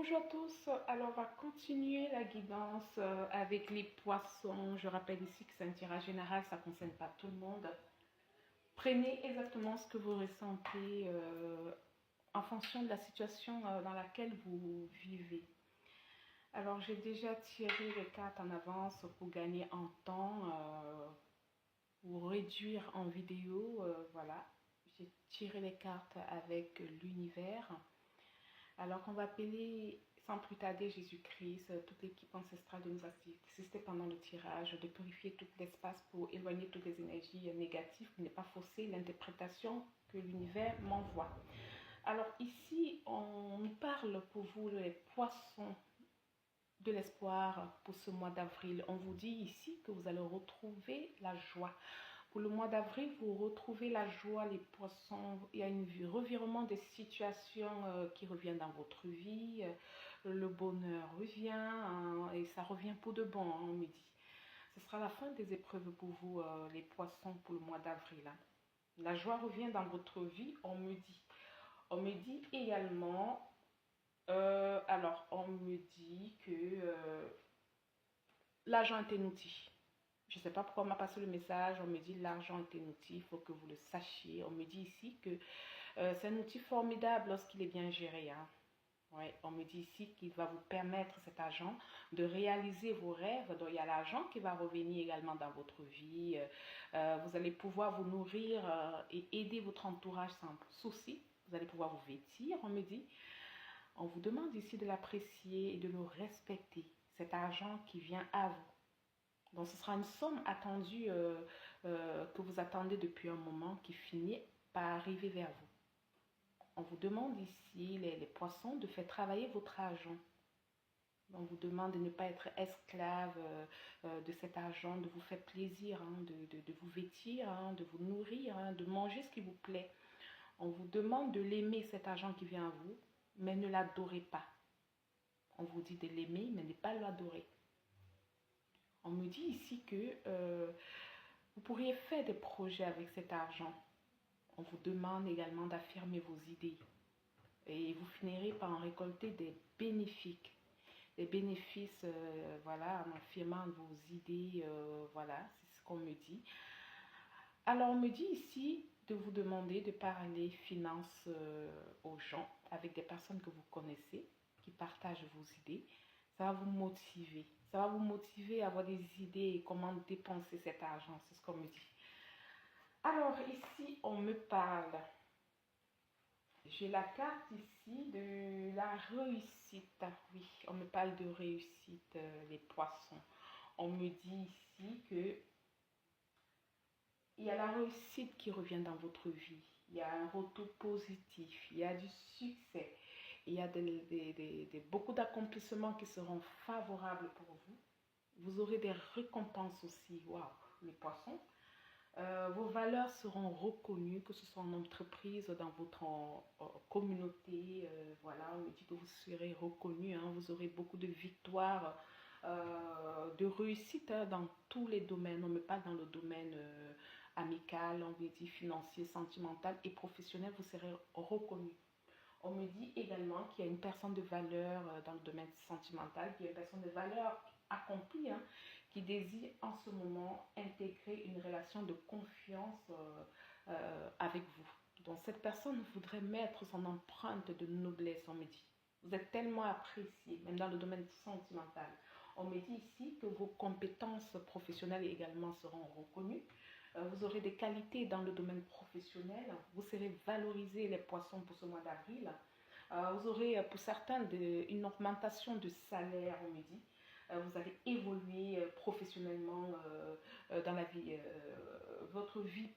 Bonjour à tous, alors on va continuer la guidance avec les poissons. Je rappelle ici que c'est un tirage général, ça ne concerne pas tout le monde. Prenez exactement ce que vous ressentez en fonction de la situation dans laquelle vous vivez. Alors j'ai déjà tiré les cartes en avance pour gagner en temps, pour réduire en vidéo, voilà. J'ai tiré les cartes avec l'univers. Alors qu'on va appeler sans plus tarder Jésus-Christ, toute l'équipe ancestrale de nous assister pendant le tirage, de purifier tout l'espace pour éloigner toutes les énergies négatives, pour ne pas fausser l'interprétation que l'univers m'envoie. Alors ici, on nous parle pour vous les poissons de l'espoir pour ce mois d'avril. On vous dit ici que vous allez retrouver la joie. Pour le mois d'avril, vous retrouvez la joie, les poissons. Il y a un revirement des situations qui reviennent dans votre vie. Le bonheur revient et ça revient pour de bon, on me dit. Ce sera la fin des épreuves pour vous, les poissons, pour le mois d'avril. La joie revient dans votre vie, on me dit. On me dit également, alors on me dit que l'argent est un outil. Je ne sais pas pourquoi on m'a passé le message, on me dit l'argent est un outil, il faut que vous le sachiez. On me dit ici que c'est un outil formidable lorsqu'il est bien géré. Hein. Ouais, on me dit ici qu'il va vous permettre, cet argent, de réaliser vos rêves. Donc il y a l'argent qui va revenir également dans votre vie. Vous allez pouvoir vous nourrir et aider votre entourage sans souci. Vous allez pouvoir vous vêtir, on me dit. On vous demande ici de l'apprécier et de le respecter. Cet argent qui vient à vous. Donc, ce sera une somme attendue que vous attendez depuis un moment qui finit par arriver vers vous. On vous demande ici, les poissons, de faire travailler votre argent. On vous demande de ne pas être esclave de cet argent, de vous faire plaisir, hein, de vous vêtir, hein, de vous nourrir, hein, de manger ce qui vous plaît. On vous demande de l'aimer, cet argent qui vient à vous, mais ne l'adorez pas. On vous dit de l'aimer, mais ne pas l'adorer. On me dit ici que vous pourriez faire des projets avec cet argent. On vous demande également d'affirmer vos idées. Et vous finirez par en récolter des bénéfices. Des bénéfices, voilà, en affirmant vos idées, voilà, c'est ce qu'on me dit. Alors, on me dit ici de vous demander de parler finances aux gens, avec des personnes que vous connaissez, qui partagent vos idées. Ça va vous motiver. Ça va vous motiver à avoir des idées et comment dépenser cet argent. C'est ce qu'on me dit. Alors, ici, on me parle. J'ai la carte ici de la réussite. Oui, on me parle de réussite, les poissons. On me dit ici que il y a la réussite qui revient dans votre vie. Il y a un retour positif. Il y a du succès. Il y a beaucoup d'accomplissements qui seront favorables pour vous. Vous aurez des récompenses aussi. Waouh, les poissons. Vos valeurs seront reconnues, que ce soit en entreprise, dans votre communauté. Voilà, on me dit que vous serez reconnu. Hein, vous aurez beaucoup de victoires, de réussite hein, dans tous les domaines. On me parle dans le domaine amical, on me dit financier, sentimental et professionnel. Vous serez reconnu. On me dit également qu'il y a une personne de valeur dans le domaine sentimental, qu'il y a une personne de valeur accomplie hein, qui désire en ce moment intégrer une relation de confiance avec vous. Donc cette personne voudrait mettre son empreinte de noblesse, on me dit. Vous êtes tellement apprécié, même dans le domaine sentimental. On me dit ici que vos compétences professionnelles également seront reconnues. Vous aurez des qualités dans le domaine professionnel. Vous serez valorisé les poissons pour ce mois d'avril. Vous aurez pour certains une augmentation de salaire, on me dit. Vous allez évoluer professionnellement dans la vie. Votre vie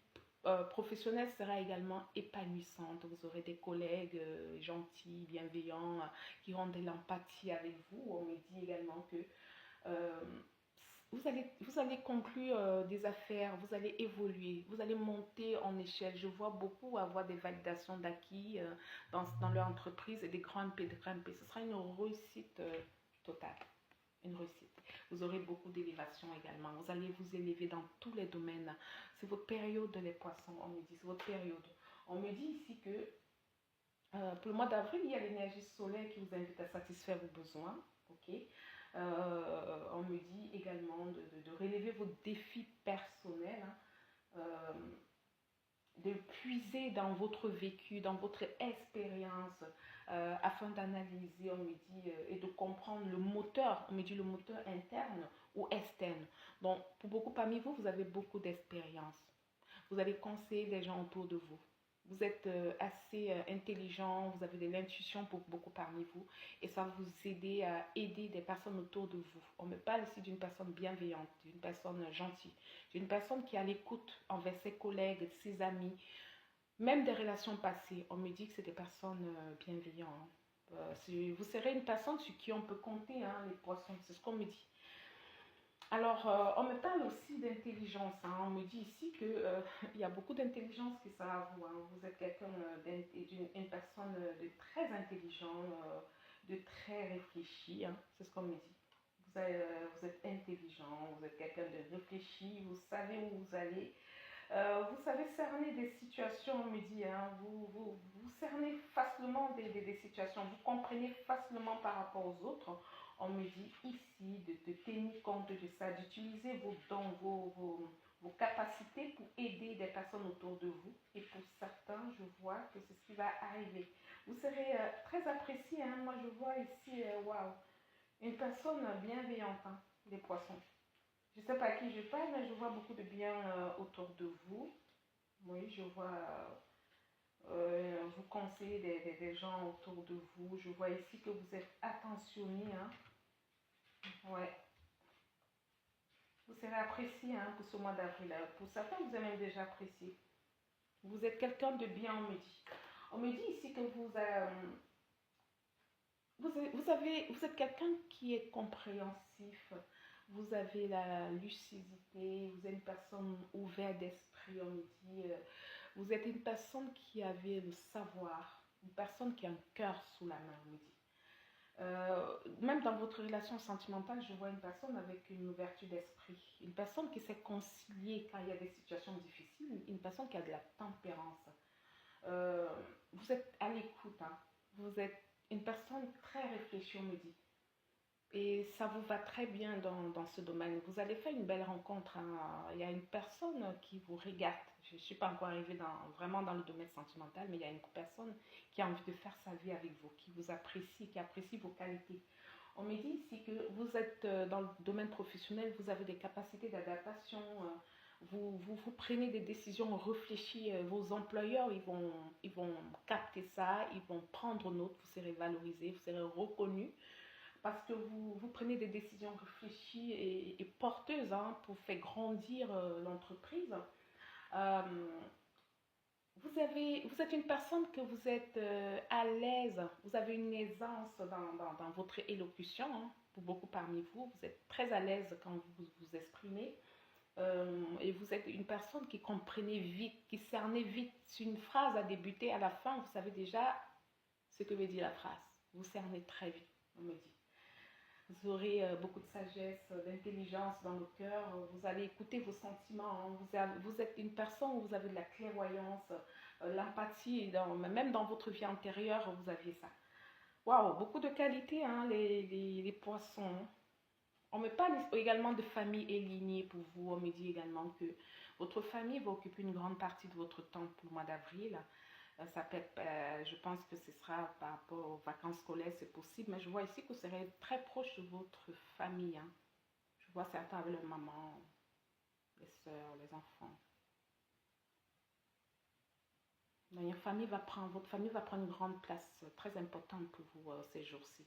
professionnelle sera également épanouissante. Vous aurez des collègues gentils, bienveillants, qui auront de l'empathie avec vous. On me dit également que vous allez conclure des affaires, vous allez évoluer, vous allez monter en échelle. Je vois beaucoup avoir des validations d'acquis dans leur entreprise et des grimper. Ce sera une réussite totale. Une réussite. Vous aurez beaucoup d'élévation également. Vous allez vous élever dans tous les domaines. C'est votre période les poissons, on me dit, c'est votre période. On me dit ici que Pour le mois d'avril, il y a l'énergie solaire qui vous invite à satisfaire vos besoins. Ok. On me dit également de relever vos défis personnels, hein, de puiser dans votre vécu, dans votre expérience, afin d'analyser, on me dit, et de comprendre le moteur, on me dit le moteur interne ou externe. Donc, pour beaucoup parmi vous, vous avez beaucoup d'expérience. Vous allez conseiller les gens autour de vous. Vous êtes assez intelligent, vous avez de l'intuition pour beaucoup parmi vous et ça va vous aider à aider des personnes autour de vous. On me parle ici d'une personne bienveillante, d'une personne gentille, d'une personne qui a l'écoute envers ses collègues, ses amis, même des relations passées. On me dit que c'est des personnes bienveillantes. Vous serez une personne sur qui on peut compter, hein, les poissons, c'est ce qu'on me dit. Alors, on me parle aussi d'intelligence, hein. On me dit ici qu'il y a beaucoup d'intelligence qui sera à vous, hein. Vous êtes quelqu'un une personne de très intelligent, de très réfléchi, hein. C'est ce qu'on me dit. Vous êtes intelligent, vous êtes quelqu'un de réfléchi, vous savez où vous allez. Vous savez cerner des situations, on me dit, hein. Vous cernez facilement des situations, vous comprenez facilement par rapport aux autres. On me dit ici de tenir compte de ça, d'utiliser vos dons, vos capacités pour aider des personnes autour de vous. Et pour certains, je vois que c'est ce qui va arriver. Vous serez très apprécié, hein. Moi, je vois ici, waouh, une personne bienveillante, hein, les poissons. Je ne sais pas à qui je parle, mais je vois beaucoup de bien autour de vous. Oui, je vois vous conseillez des gens autour de vous. Je vois ici que vous êtes attentionné, hein. Ouais. Vous serez apprécié, hein, pour ce mois d'avril. Pour certains, vous êtes même déjà apprécié. Vous êtes quelqu'un de bien, on me dit. On me dit ici que vous êtes quelqu'un qui est compréhensif. Vous avez la lucidité. Vous êtes une personne ouverte d'esprit, on me dit. Vous êtes une personne qui avait le savoir. Une personne qui a un cœur sous la main, on me dit. Même dans votre relation sentimentale, je vois une personne avec une ouverture d'esprit, une personne qui sait concilier quand il y a des situations difficiles, une personne qui a de la tempérance. Euh, vous êtes à l'écoute, hein. Vous êtes une personne très réfléchie, on me dit. Et ça vous va très bien dans ce domaine. Vous allez faire une belle rencontre, hein. Il y a une personne qui vous regarde. Je ne suis pas encore arrivée vraiment dans le domaine sentimental, mais il y a une personne qui a envie de faire sa vie avec vous, qui vous apprécie, qui apprécie vos qualités. On me dit ici que vous êtes dans le domaine professionnel, vous avez des capacités d'adaptation, vous prenez des décisions réfléchies, vos employeurs, ils vont capter ça, ils vont prendre note, vous serez valorisé, vous serez reconnu parce que vous prenez des décisions réfléchies et porteuses, hein, pour faire grandir l'entreprise. Euh, vous êtes une personne que vous êtes à l'aise, vous avez une aisance dans votre élocution, hein, pour beaucoup parmi vous. Vous êtes très à l'aise quand vous vous exprimez. Et vous êtes une personne qui comprenait vite, qui cernait vite. Si une phrase a débuté, à la fin, vous savez déjà ce que veut dire la phrase. Vous cernez très vite, on me dit. Vous aurez beaucoup de sagesse, d'intelligence dans le cœur. Vous allez écouter vos sentiments, hein. Vous êtes une personne où vous avez de la clairvoyance, l'empathie. Même dans votre vie antérieure, vous aviez ça. Waouh, beaucoup de qualités, hein, les poissons. On me parle également de famille et lignée pour vous. On me dit également que votre famille va occuper une grande partie de votre temps pour le mois d'avril. Ça peut être, je pense que ce sera par rapport aux vacances scolaires, c'est possible, mais je vois ici que vous serez très proche de votre famille, hein. Je vois certains avec leur maman, les soeurs, les enfants. Votre famille va prendre une grande place très importante pour vous ces jours-ci.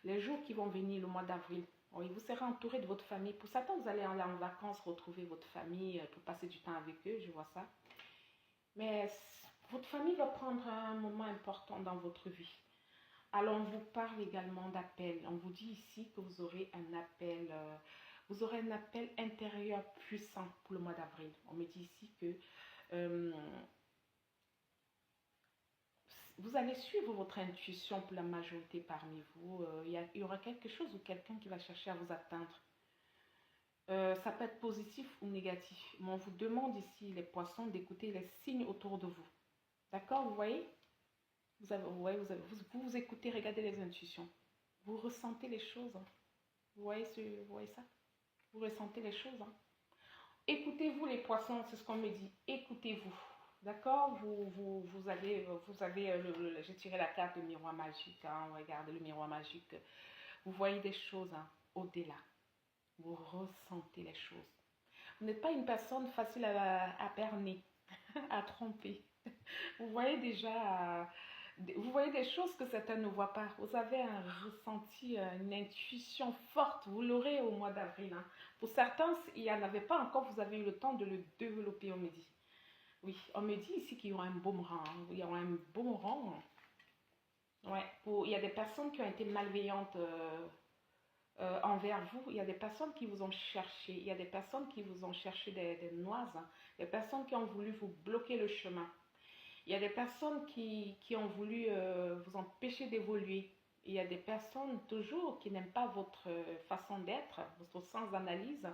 Les jours qui vont venir, le mois d'avril, oui, vous serez entouré de votre famille. Pour certains, vous allez aller en vacances, retrouver votre famille pour passer du temps avec eux, je vois ça. Mais votre famille va prendre un moment important dans votre vie. Alors, on vous parle également d'appel. On vous dit ici que vous aurez un appel intérieur puissant pour le mois d'avril. On me dit ici que euh, vous allez suivre votre intuition pour la majorité parmi vous. Il y aura quelque chose ou quelqu'un qui va chercher à vous atteindre. Ça peut être positif ou négatif. Mais on vous demande ici, les poissons, d'écouter les signes autour de vous. D'accord, vous voyez? Ouais, vous écoutez, regardez les intuitions. Vous ressentez les choses. Vous voyez ça? Vous ressentez les choses. Hein. Écoutez-vous les poissons, c'est ce qu'on me dit. Écoutez-vous. D'accord, vous avez j'ai tiré la carte de miroir magique. Hein, regardez le miroir magique. Vous voyez des choses hein, au-delà. Vous ressentez les choses. Vous n'êtes pas une personne facile à berner, à tromper. Vous voyez déjà, vous voyez des choses que certains ne voient pas. Vous avez un ressenti, une intuition forte. Vous l'aurez au mois d'avril. Hein. Pour certains, il n'y en avait pas encore. Vous avez eu le temps de le développer, on me dit. Oui, on me dit ici qu'il y aura un boomerang. Hein. Il y aura un boomerang. Ouais, il y a des personnes qui ont été malveillantes envers vous. Il y a des personnes qui vous ont cherché. Il y a des personnes qui vous ont cherché des noises. Hein. Des personnes qui ont voulu vous bloquer le chemin. Il y a des personnes qui ont voulu vous empêcher d'évoluer. Il y a des personnes toujours qui n'aiment pas votre façon d'être, votre sens d'analyse,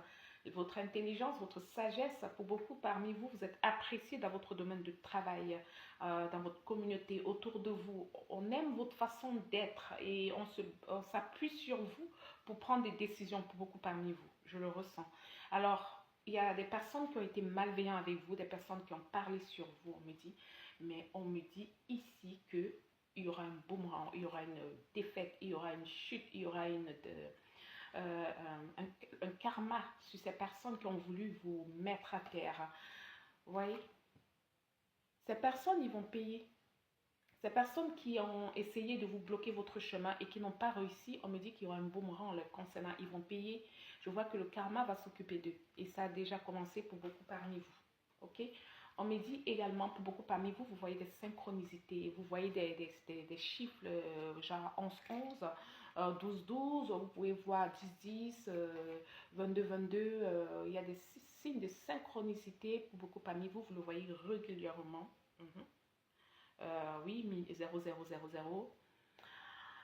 votre intelligence, votre sagesse. Pour beaucoup parmi vous, vous êtes apprécié dans votre domaine de travail, dans votre communauté, autour de vous. On aime votre façon d'être et on s'appuie sur vous pour prendre des décisions pour beaucoup parmi vous. Je le ressens. Alors, il y a des personnes qui ont été malveillantes avec vous, des personnes qui ont parlé sur vous, on me dit. Mais on me dit ici que il y aura un boomerang, il y aura une défaite, il y aura une chute, il y aura un karma sur ces personnes qui ont voulu vous mettre à terre. Vous voyez? Ces personnes, ils vont payer. Ces personnes qui ont essayé de vous bloquer votre chemin et qui n'ont pas réussi, on me dit qu'il y aura un boomerang le concernant. Ils vont payer. Je vois que le karma va s'occuper d'eux. Et ça a déjà commencé pour beaucoup parmi vous. Ok? On me dit également, pour beaucoup parmi vous, vous voyez des synchronicités, vous voyez des chiffres genre 11-11, 12-12, vous pouvez voir 10-10, 22-22. Il y a des signes de synchronicité pour beaucoup parmi vous, vous le voyez régulièrement. Oui, 0000.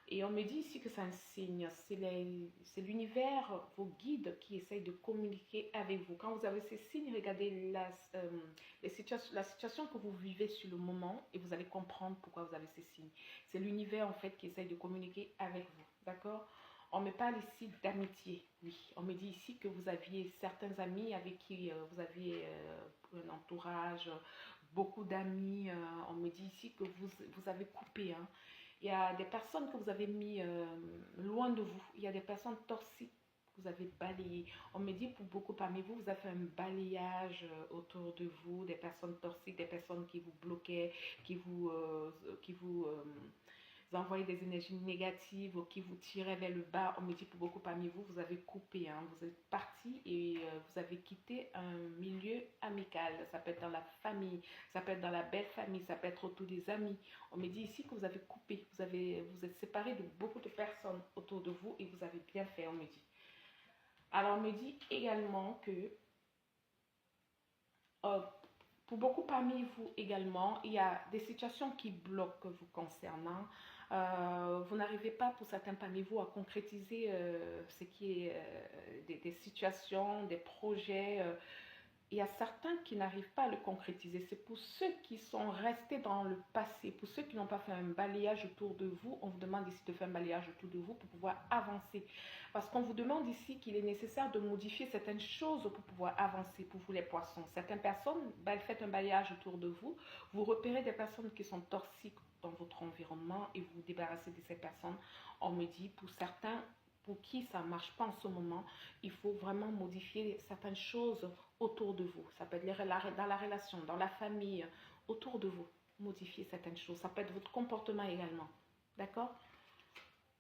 Et on me dit ici que c'est un signe, c'est l'univers, vos guides qui essayent de communiquer avec vous. Quand vous avez ces signes, regardez la situation que vous vivez sur le moment et vous allez comprendre pourquoi vous avez ces signes. C'est l'univers en fait qui essaye de communiquer avec vous, d'accord? On me parle ici d'amitié, oui. On me dit ici que vous aviez certains amis avec qui vous aviez un entourage, beaucoup d'amis. On me dit ici que vous avez coupé, hein. Il y a des personnes que vous avez mis loin de vous. Il y a des personnes toxiques que vous avez balayées. On me dit pour beaucoup parmi vous, vous avez fait un balayage autour de vous, des personnes toxiques, des personnes qui vous bloquaient, qui vous envoyaient des énergies négatives, qui vous tiraient vers le bas. On me dit pour beaucoup parmi vous, vous avez coupé, hein, vous êtes parti et vous avez quitté un milieu amical. Ça peut être dans la famille, ça peut être dans la belle famille, ça peut être autour des amis. On me dit ici que vous avez coupé, vous êtes séparé de beaucoup de personnes autour de vous et vous avez bien fait, on me dit. Alors on me dit également que euh, pour beaucoup parmi vous également, il y a des situations qui bloquent vous concernant. Vous n'arrivez pas pour certains parmi vous à concrétiser ce qui est des situations, des projets. Il y a certains qui n'arrivent pas à le concrétiser. C'est pour ceux qui sont restés dans le passé, pour ceux qui n'ont pas fait un balayage autour de vous. On vous demande ici de faire un balayage autour de vous pour pouvoir avancer. Parce qu'on vous demande ici qu'il est nécessaire de modifier certaines choses pour pouvoir avancer pour vous les poissons. Certaines personnes, faites un balayage autour de vous. Vous repérez des personnes qui sont toxiques dans votre environnement et vous vous débarrassez de ces personnes. On me dit pour certains, pour qui ça ne marche pas en ce moment, il faut vraiment modifier certaines choses autour de vous. Ça peut être dans la relation, dans la famille, autour de vous. Modifier certaines choses. Ça peut être votre comportement également. D'accord?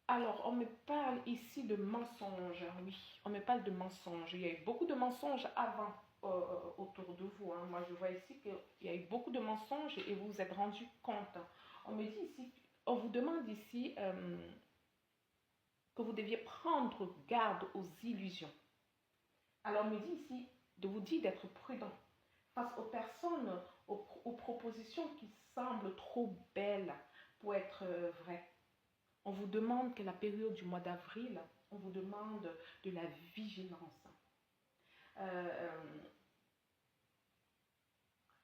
Alors, on me parle ici de mensonges. Oui, on me parle de mensonges. Il y a eu beaucoup de mensonges avant autour de vous. Hein. Moi, je vois ici qu'il y a eu beaucoup de mensonges et vous vous êtes rendu compte. On me dit ici, on vous demande ici que vous deviez prendre garde aux illusions. Alors, on me dit ici de vous dire d'être prudent face aux personnes, aux propositions qui semblent trop belles pour être vraies. On vous demande que la période du mois d'avril, on vous demande de la vigilance.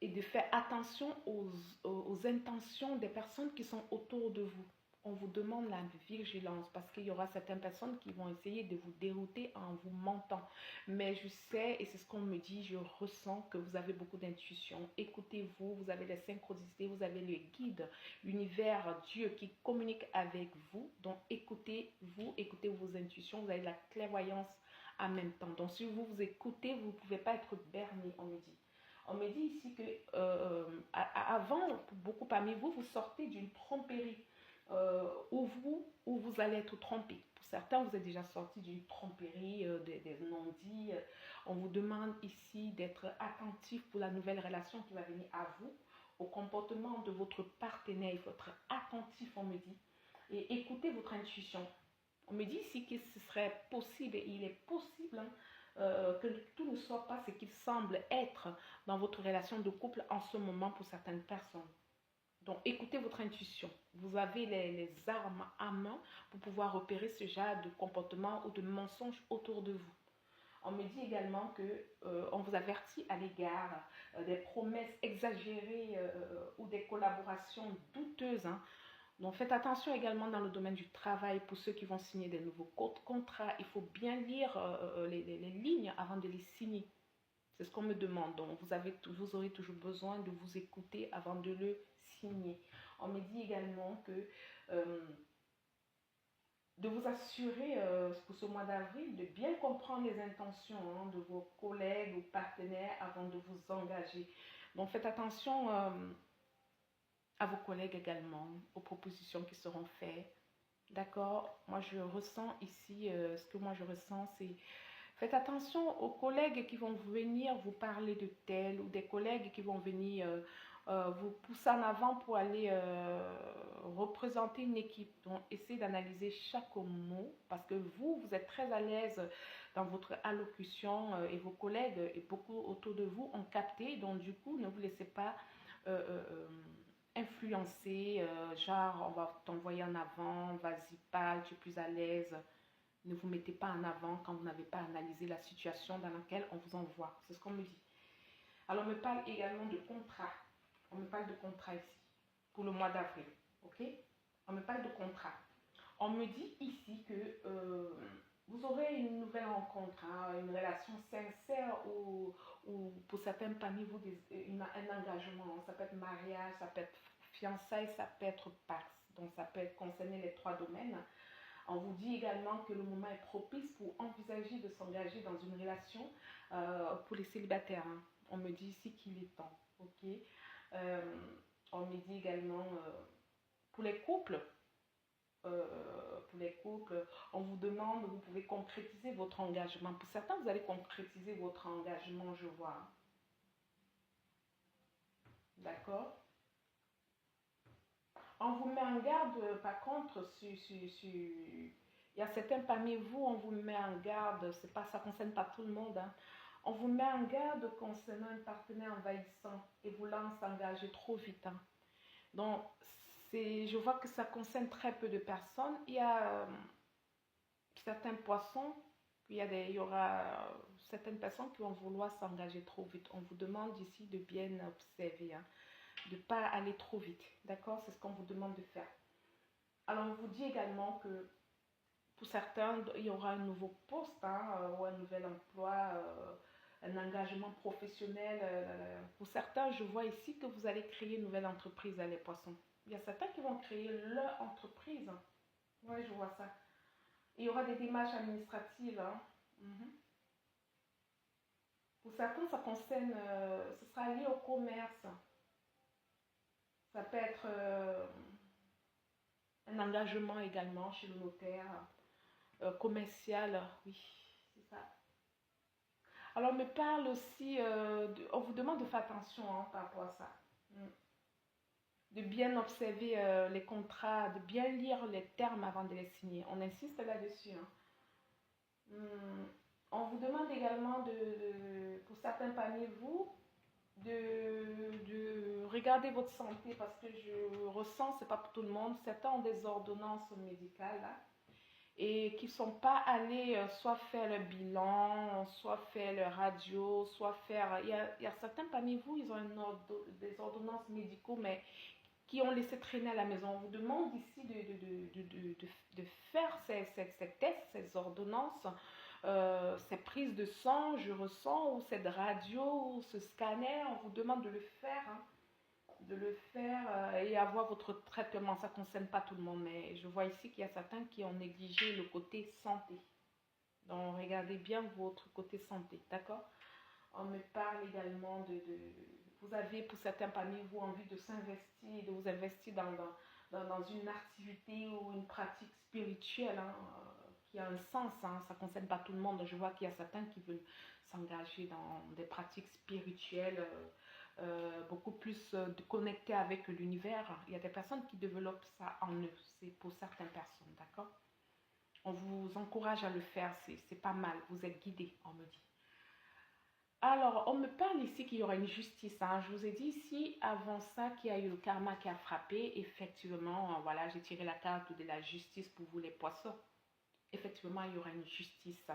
et de faire attention aux intentions des personnes qui sont autour de vous. On vous demande la vigilance parce qu'il y aura certaines personnes qui vont essayer de vous dérouter en vous mentant. Mais je sais, et c'est ce qu'on me dit, je ressens que vous avez beaucoup d'intuition. Écoutez-vous, vous avez les synchronicités, vous avez le guide, l'univers, Dieu qui communique avec vous. Donc écoutez-vous, écoutez vos intuitions, vous avez la clairvoyance en même temps. Donc si vous vous écoutez, vous ne pouvez pas être berné, on me dit. On me dit ici que avant, beaucoup parmi vous, vous sortez d'une tromperie où vous allez être trompé. Pour certains, vous êtes déjà sorti d'une tromperie, des non-dits. On vous demande ici d'être attentif pour la nouvelle relation qui va venir à vous, au comportement de votre partenaire. Il faut être attentif, on me dit, et écoutez votre intuition. On me dit ici que ce serait possible, et il est possible que tout ne soit pas ce qu'il semble être dans votre relation de couple en ce moment pour certaines personnes. Donc, écoutez votre intuition. Vous avez les armes à main pour pouvoir repérer ce genre de comportement ou de mensonges autour de vous. On me dit également qu'on vous avertit à l'égard des promesses exagérées ou des collaborations douteuses. Hein. Donc, faites attention également dans le domaine du travail pour ceux qui vont signer des nouveaux contrats. Il faut bien lire les lignes avant de les signer. C'est ce qu'on me demande. Donc, vous aurez toujours besoin de vous écouter avant de le signer. On me dit également que de vous assurer pour ce mois d'avril de bien comprendre les intentions de vos collègues ou partenaires avant de vous engager. Donc, faites attention à vos collègues également, aux propositions qui seront faites. D'accord? Moi, je ressens ici, ce que moi je ressens, c'est faites attention aux collègues qui vont venir vous parler de tel ou des collègues qui vont venir vous pousser en avant pour aller représenter une équipe. Donc, essayez d'analyser chaque mot parce que vous êtes très à l'aise dans votre allocution et vos collègues et beaucoup autour de vous ont capté. Donc, du coup, ne vous laissez pas influencer, genre on va t'envoyer en avant, vas-y, parle, tu es plus à l'aise. Ne vous mettez pas en avant quand vous n'avez pas analysé la situation dans laquelle on vous envoie. C'est ce qu'on me dit. Alors, on me parle également de contrat. On me parle de contrat ici, pour le mois d'avril. Ok? On me parle de contrat. On me dit ici que vous aurez une nouvelle rencontre, hein, une relation sincère ou pour certains parmi vous, un engagement. Ça peut être mariage, ça peut être fiançailles, ça peut être pax. Donc, ça peut concerner les trois domaines. On vous dit également que le moment est propice pour envisager de s'engager dans une relation pour les célibataires. Hein. On me dit ici qu'il est temps. Ok. On me dit également pour les couples. On vous demande, vous pouvez concrétiser votre engagement. Pour certains, vous allez concrétiser votre engagement, je vois. D'accord? On vous met en garde, par contre, il y a certains parmi vous, on vous met en garde, ça ne concerne pas tout le monde, hein. On vous met en garde concernant un partenaire envahissant et voulant s'engager trop vite. Hein. Donc, je vois que ça concerne très peu de personnes. Il y a certains poissons, il y aura certaines personnes qui vont vouloir s'engager trop vite. On vous demande ici de bien observer. Hein. De ne pas aller trop vite, d'accord? C'est ce qu'on vous demande de faire. Alors, on vous dit également que pour certains, il y aura un nouveau poste ou un nouvel emploi, un engagement professionnel. Pour certains, je vois ici que vous allez créer une nouvelle entreprise, les poissons. Il y a certains qui vont créer leur entreprise. Oui, je vois ça. Il y aura des démarches administratives. Hein. Pour certains, ça concerne, ce sera lié au commerce. Ça peut être un engagement également chez le notaire, commercial, oui, c'est ça. Alors, on me parle aussi, on vous demande de faire attention par rapport à ça. De bien observer les contrats, de bien lire les termes avant de les signer. On insiste là-dessus. Hein. On vous demande également, pour certains parmi vous, de regarder votre santé parce que je ressens, c'est pas pour tout le monde, certains ont des ordonnances médicales là, et qui ne sont pas allés soit faire le bilan, soit faire le radio, soit faire... Il y a certains parmi vous, ils ont des ordonnances médicaux, mais qui ont laissé traîner à la maison. On vous demande ici de faire ces tests, ces ordonnances, ces prises de sang, je ressens, ou cette radio, ou ce scanner. On vous demande de le faire, hein, de le faire et avoir votre traitement. Ça ne concerne pas tout le monde, mais je vois ici qu'il y a certains qui ont négligé le côté santé. Donc, regardez bien votre côté santé, d'accord? On me parle également vous avez pour certains parmi vous envie de s'investir, de vous investir dans une activité ou une pratique spirituelle, hein, qui a un sens, hein, ça ne concerne pas tout le monde. Je vois qu'il y a certains qui veulent s'engager dans des pratiques spirituelles beaucoup plus connectées avec l'univers. Il y a des personnes qui développent ça en eux, c'est pour certaines personnes, d'accord? On vous encourage à le faire, c'est pas mal, vous êtes guidés, on me dit. Alors, on me parle ici qu'il y aura une justice, hein. Je vous ai dit ici, avant ça, qu'il y a eu le karma qui a frappé. Effectivement, voilà, j'ai tiré la carte de la justice pour vous les poissons. Effectivement, il y aura une justice.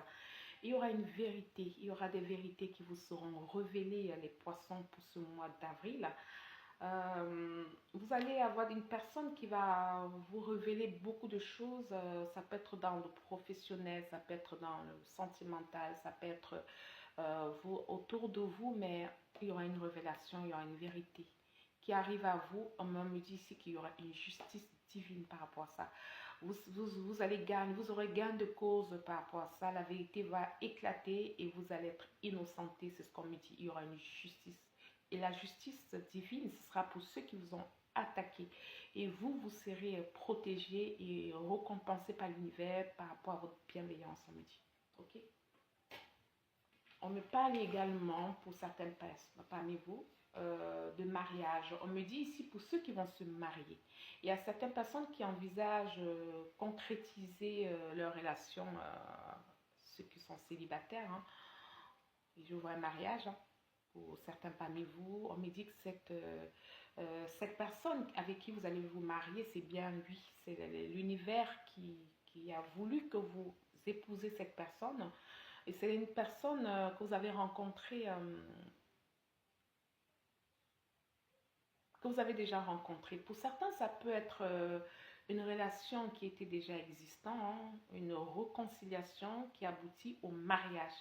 Il y aura une vérité. Il y aura des vérités qui vous seront révélées, les poissons, pour ce mois d'avril. Vous allez avoir une personne qui va vous révéler beaucoup de choses. Ça peut être dans le professionnel, ça peut être dans le sentimental, ça peut être autour de vous, mais il y aura une révélation, il y aura une vérité qui arrive à vous. On me dit ici qu'il y aura une justice divine par rapport à ça. Vous allez gagner, vous aurez gain de cause par rapport à ça. La vérité va éclater et vous allez être innocenté. C'est ce qu'on me dit. Il y aura une justice. Et la justice divine, ce sera pour ceux qui vous ont attaqué. Et vous, vous serez protégé et récompensé par l'univers par rapport à votre bienveillance, on me dit. Ok? On me parle également, pour certaines personnes parmi vous, de mariage. On me dit ici pour ceux qui vont se marier. Il y a certaines personnes qui envisagent concrétiser leur relation, ceux qui sont célibataires. Hein. Et je vois un mariage, hein, pour certains parmi vous. On me dit que cette personne avec qui vous allez vous marier, c'est bien lui. C'est l'univers qui a voulu que vous épousez cette personne. Et c'est une personne que vous avez rencontrée, que vous avez déjà rencontrée. Pour certains, ça peut être une relation qui était déjà existante, hein, une réconciliation qui aboutit au mariage.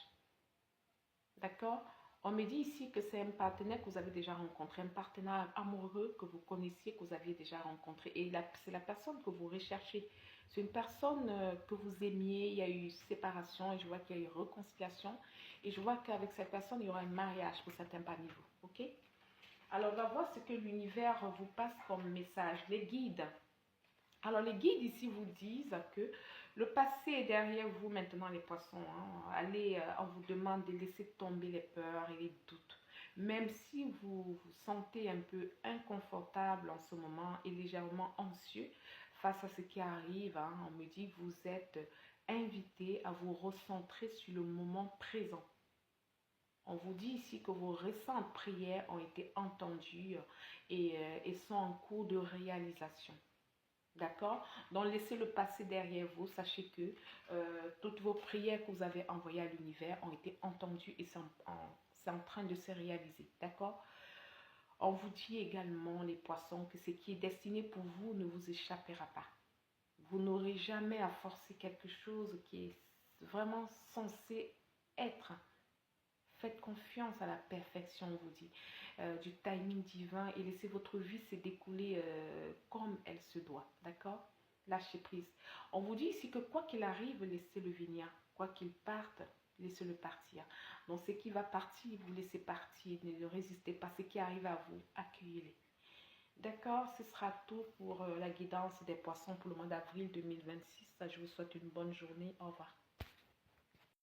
D'accord? On me dit ici que c'est un partenaire que vous avez déjà rencontré, un partenaire amoureux que vous connaissiez, que vous aviez déjà rencontré. Et c'est la personne que vous recherchez. C'est une personne que vous aimiez, il y a eu séparation et je vois qu'il y a eu réconciliation. Et je vois qu'avec cette personne, il y aura un mariage pour certains parmi vous. Ok? Alors, on va voir ce que l'univers vous passe comme message. Les guides. Alors, les guides ici vous disent que le passé est derrière vous maintenant, les poissons. Hein. Allez, on vous demande de laisser tomber les peurs et les doutes. Même si vous vous sentez un peu inconfortable en ce moment et légèrement anxieux face à ce qui arrive, hein, on me dit que vous êtes invité à vous recentrer sur le moment présent. On vous dit ici que vos récentes prières ont été entendues et sont en cours de réalisation. D'accord? Donc, laissez le passé derrière vous. Sachez que toutes vos prières que vous avez envoyées à l'univers ont été entendues et c'est en train de se réaliser. D'accord? On vous dit également, les poissons, que ce qui est destiné pour vous ne vous échappera pas. Vous n'aurez jamais à forcer quelque chose qui est vraiment censé être. Faites confiance à la perfection, on vous dit, du timing divin et laissez votre vie se découler comme elle se doit. D'accord? Lâchez prise. On vous dit ici que quoi qu'il arrive, laissez-le venir. Quoi qu'il parte, laissez-le partir. Donc, ce qui va partir, vous laissez partir. Ne résistez pas. Ce qui arrive à vous, accueillez-les. D'accord? Ce sera tout pour la guidance des poissons pour le mois d'avril 2026. Je vous souhaite une bonne journée. Au revoir.